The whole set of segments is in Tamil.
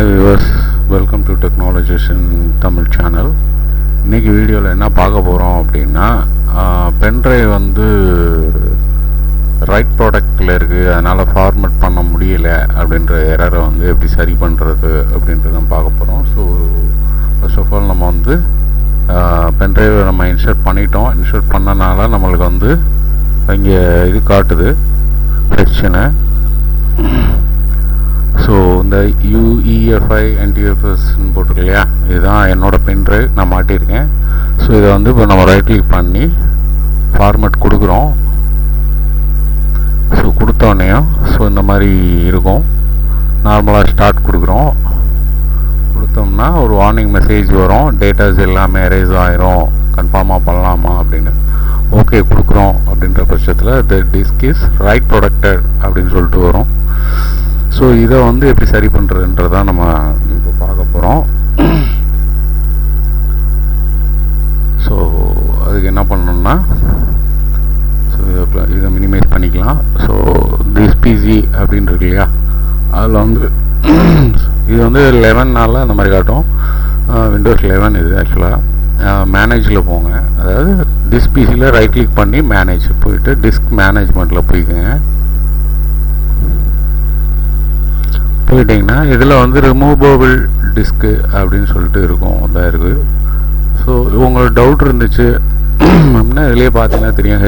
Hi viewers, welcome to Technologies in Tamil channel. இன்னைக்கு வீடியோவில் என்ன பார்க்க போகிறோம் அப்படின்னா பென்ட்ரைவ் வந்து ரைட் ப்ராடக்டில் இருக்குது, அதனால் ஃபார்மேட் பண்ண முடியலை அப்படின்ற எரரை வந்து எப்படி சரி பண்ணுறது அப்படின்றத நம்ம பார்க்க போகிறோம். ஸோ ஃபர்ஸ்ட் ஆஃப் ஆல் நம்ம வந்து பென்ட்ரைவை நம்ம இன்சர்ட் பண்ணிட்டோம். இன்சர்ட் பண்ணனால நம்மளுக்கு வந்து இங்கே இது காட்டுது செக்ஷனை. ஸோ இந்த UEFI NTFSன்னு போட்டிருக்கு இல்லையா, இதுதான் என்னோடய பென்ட்ரைவ் நான் மாட்டியிருக்கேன். ஸோ இதை வந்து இப்போ நம்ம ரைட் கிளிக் பண்ணி ஃபார்மேட் கொடுக்குறோம். ஸோ கொடுத்தோடனேயும் ஸோ இந்த மாதிரி இருக்கும். நார்மலாக ஸ்டார்ட் கொடுக்குறோம். கொடுத்தோம்னா ஒரு வார்னிங் மெசேஜ் வரும், டேட்டாஸ் எல்லாமே எரேஸ் ஆயிரும், கன்ஃபார்மாக பண்ணலாமா அப்படின்னு. ஓகே கொடுக்குறோம் அப்படின்ற பட்சத்தில் த டிஸ்க் இஸ் ரைட் ப்ரொடக்டட் அப்படின்னு சொல்லிட்டு வரும். ஸோ இதை வந்து எப்படி சரி பண்ணுறதுன்றதான் நம்ம இப்போ பார்க்க போகிறோம். ஸோ அதுக்கு என்ன பண்ணணும்னா, ஸோ இதை மினிமைஸ் பண்ணிக்கலாம். ஸோ திஸ் பிசி அப்படின்னு இருக்கு இல்லையா, அதில் வந்து இது வந்து 11 அந்த மாதிரி காட்டும். விண்டோஸ் 11 இது ஆக்சுவலாக. மேனேஜில் போங்க, அதாவது டிஸ்க் பிசியில் ரைட் கிளிக் பண்ணி மேனேஜ் போயிட்டு டிஸ்க் மேனேஜ்மெண்ட்டில் போய்க்குங்க. போயிட்டிங்கன்னா இதில் வந்து ரிமூவபிள் டிஸ்க்கு அப்படின்னு சொல்லிட்டு இருக்கும், அதான் இருக்குது. ஸோ உங்களுக்கு டவுட் இருந்துச்சு அப்படின்னா இதுலேயே பார்த்தீங்கன்னா தெரியும்,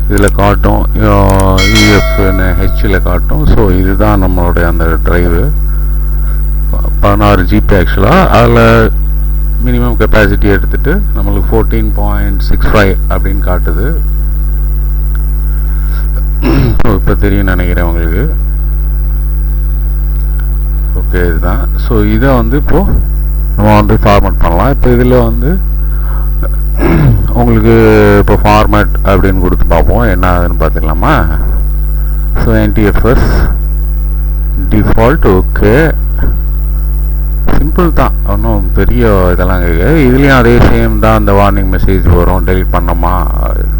இதில் காட்டும், EFன்னு ஹெச்சில் காட்டும். ஸோ இதுதான் நம்மளுடைய அந்த ட்ரைவு 16 GB ஆக்சுவலாக. அதில் மினிமம் கெப்பாசிட்டி எடுத்துகிட்டு நம்மளுக்கு 14.65 அப்படின்னு காட்டுது. இப்போ தெரியும் நினைக்கிறேன் உங்களுக்கு. ஓகே இதுதான். ஸோ இதை வந்து இப்போது நம்ம வந்து ஃபார்மேட் பண்ணலாம். இப்போ இதில் வந்து உங்களுக்கு இப்போ ஃபார்மேட் அப்படின்னு கொடுத்து பார்ப்போம் என்ன ஆகுதுன்னு பார்த்துக்கலாமா. So NTFS default okay, simple தான், ஒன்றும் பெரிய இதெல்லாம் கேட்குது. இதுலேயும் அதே சேம் தான், அந்த வார்னிங் மெசேஜ் வரும், டெலிட் பண்ணோமா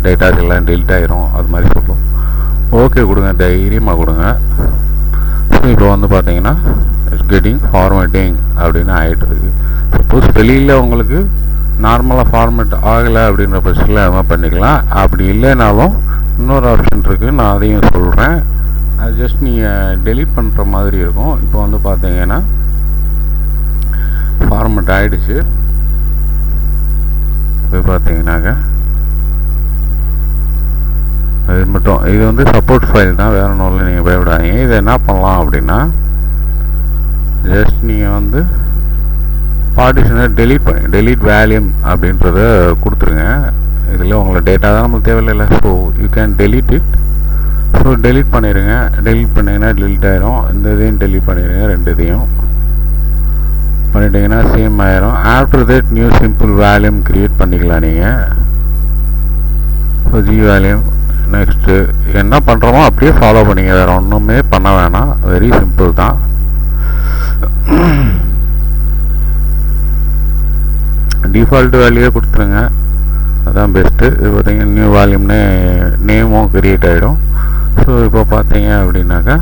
டேட்டாஸ் எல்லாம் டெலிட் ஆயிரும், அது மாதிரி சொல்லும். ஓகே கொடுங்க, தைரியமாக கொடுங்க. ஸோ இப்போ வந்து பார்த்தீங்கன்னா கெட்டிங் ஃபார்மேட்டிங் அப்படின்னு ஆகிட்டு இருக்கு. சப்போஸ் வெளியில் உங்களுக்கு நார்மலாக ஃபார்மேட் ஆகலை அப்படின்ற பட்சத்தில் அது மாதிரி பண்ணிக்கலாம். அப்படி இல்லைனாலும் இன்னொரு ஆப்ஷன் இருக்குது, நான் அதையும் சொல்கிறேன். அது ஜஸ்ட் நீங்கள் டெலீட் பண்ணுற மாதிரி இருக்கும். இப்போ வந்து பார்த்தீங்கன்னா ஃபார்மேட் ஆகிடுச்சு. இப்போ பார்த்தீங்கன்னாக்க இது மட்டும், இது வந்து சப்போர்ட் ஃபைல் தான், வேறு ஒன்றும் இல்லை, நீங்கள் பயப்படாதீங்க. இதை என்ன பண்ணலாம் அப்படின்னா, ஜஸ்ட் நீங்கள் வந்து பார்ட்டிஷனை டெலீட் வேல்யூம் அப்படின்றத கொடுத்துருங்க. இதில் உங்களை டேட்டா தான் நம்மளுக்கு தேவையில்லை. So you can delete it. So delete பண்ணிடுங்க. டெலீட் பண்ணிங்கன்னா டெலீட் ஆயிரும். இந்த இதையும் டெலீட் பண்ணிடுங்க, ரெண்டு இதையும் பண்ணிட்டீங்கன்னா சேம் ஆயிரும். After that new simple volume create பண்ணிக்கலாம் நீங்கள். ஸோ ஜி வேல்யூம் நெக்ஸ்ட்டு என்ன பண்ணுறோமோ அப்படியே ஃபாலோ பண்ணிங்க, வேறு ஒன்றுமே பண்ண வேணாம், வெரி சிம்பிள் தான். டிஃபால்ட் வேல்யூவே கொடுத்துருங்க, அதுதான் பெஸ்ட்டு. இது பார்த்தீங்கன்னா நியூ வால்யூம்னு நேமும் கிரியேட் ஆகிடும். ஸோ இப்போ பார்த்தீங்க அப்படின்னாக்கா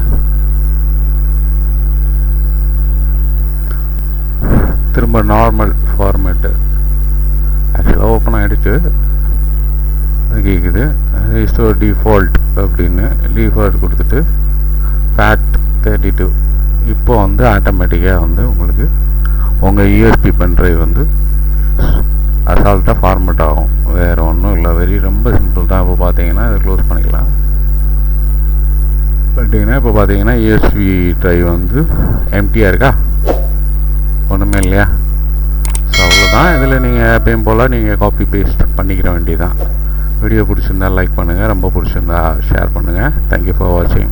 திரும்ப நார்மல் ஃபார்மேட்டு ஆக்சுவலாக ஓப்பன் ஆகிடுச்சு கேட்குது. ஸோ டிஃபால்ட் அப்படின்னு டிஃபால்ட் கொடுத்துட்டு ஃபேட் 32. இப்போ வந்து ஆட்டோமேட்டிக்காக வந்து உங்களுக்கு உங்கள் USB பென்ட்ரைவ் வந்து அசால்ட்டாக ஃபார்மேட் ஆகும், வேறு ஒன்றும் இல்லை, ரொம்ப சிம்பிள் தான். இப்போ பார்த்தீங்கன்னா இதை க்ளோஸ் பண்ணிக்கலாம். பார்த்தீங்கன்னா இப்போ பார்த்தீங்கன்னா USB ட்ரைவ் வந்து எம்டியாக இருக்கா, ஒன்றுமே இல்லையா. ஸோ அவ்வளோதான். இதில் நீங்கள் எப்பயும் போல் நீங்கள் காப்பி பேஸ்ட் பண்ணிக்கிற வேண்டியதான். வீடியோ பிடிச்சிருந்தா லைக் பண்ணுங்கள், ரொம்ப பிடிச்சிருந்தா ஷேர் பண்ணுங்கள். தேங்க்யூ ஃபார் வாட்சிங்.